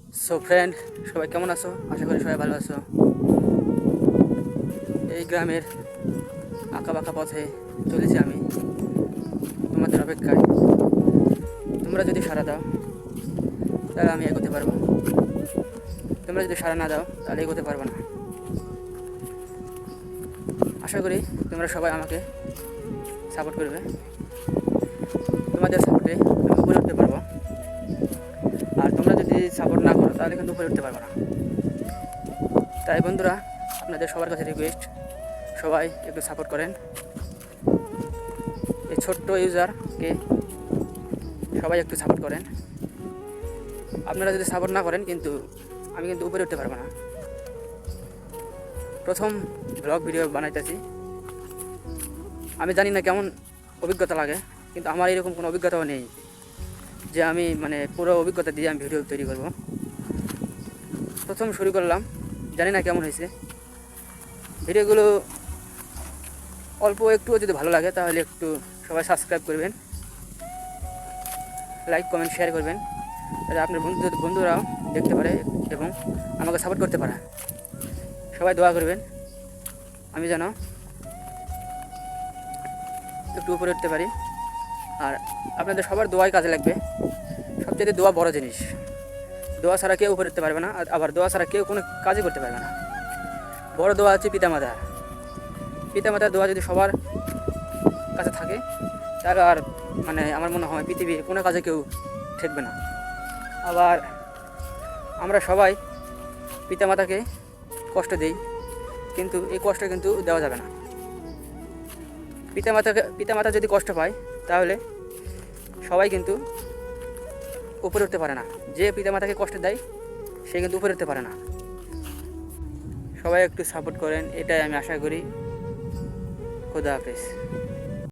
So friend, সবাই কেমন আছো? আশা করি সবাই ভালো আছো। এই গ্রামের আঁকা বাঁকা পথে চলেছি আমি তোমাদের অপেক্ষায়। তোমরা যদি সাড়া দাও তাহলে আমি এগোতে পারবো, তোমরা যদি সাড়া না দাও তাহলে এগোতে পারবো না। আশা করি তোমরা সবাই আমাকে সাপোর্ট করবে। তোমাদের সাপোর্টে আমি উপরে উঠতে পারবো, আর তোমরা যদি সাপোর্ট না করো তাহলে কিন্তু উপরে উঠতে পারবো না। তাই বন্ধুরা, আপনাদের সবার কাছে রিকোয়েস্ট, সবাই একটু সাপোর্ট করেন। এই ছোট্ট ইউজারকে সবাই একটু সাপোর্ট করেন। আপনারা যদি সাপোর্ট না করেন কিন্তু আমি কিন্তু উপরে উঠতে পারবো না। প্রথম ব্লগ ভিডিও বানাইতেছি, আমি জানি না কেমন অভিজ্ঞতা লাগে, কিন্তু আমার এরকম কোনো অভিজ্ঞতাও নেই যে আমি পুরো অভিজ্ঞতা দিয়ে আমি ভিডিও তৈরি করব। প্রথম শুরু করলাম, জানি না কেমন হয়েছে। ভিডিওগুলো অল্প একটুও যদি ভালো লাগে তাহলে একটু সবাই সাবস্ক্রাইব করবেন, লাইক কমেন্ট শেয়ার করবেন, যাতে আপনার বন্ধুরাও দেখতে পারে এবং আমাকে সাপোর্ট করতে পারে। সবাই দোয়া করবেন আমি যেন একটু উপরে উঠতে পারি, আর আপনাদের সবার দোয়াই কাজে লাগবে। সবচেয়ে দোয়া বড় জিনিস, দোয়া ছাড়া কেউ উপরে উঠতে পারবে না, আবার দোয়া ছাড়া কেউ কোনো কাজই করতে পারবে না। বড় দোয়া হচ্ছে পিতামাতার। পিতামাতার দোয়া যদি সবার কাছে থাকে তাহলে আর আমার মনে হয় পৃথিবীর কোনো কাজে কেউ ঠেকবে না। আবার আমরা সবাই পিতামাতাকে কষ্ট দিই, কিন্তু এই কষ্ট কিন্তু দেওয়া যাবে না। পিতামাতা যদি কষ্ট পায় তাহলে সবাই কিন্তু উপরে উঠতে পারে না। যে পিতামাতাকে কষ্ট দেয় সে কিন্তু উপরে উঠতে পারে না। সবাই একটু সাপোর্ট করেন, এটাই আমি আশা করি। খোদা হাফেজ।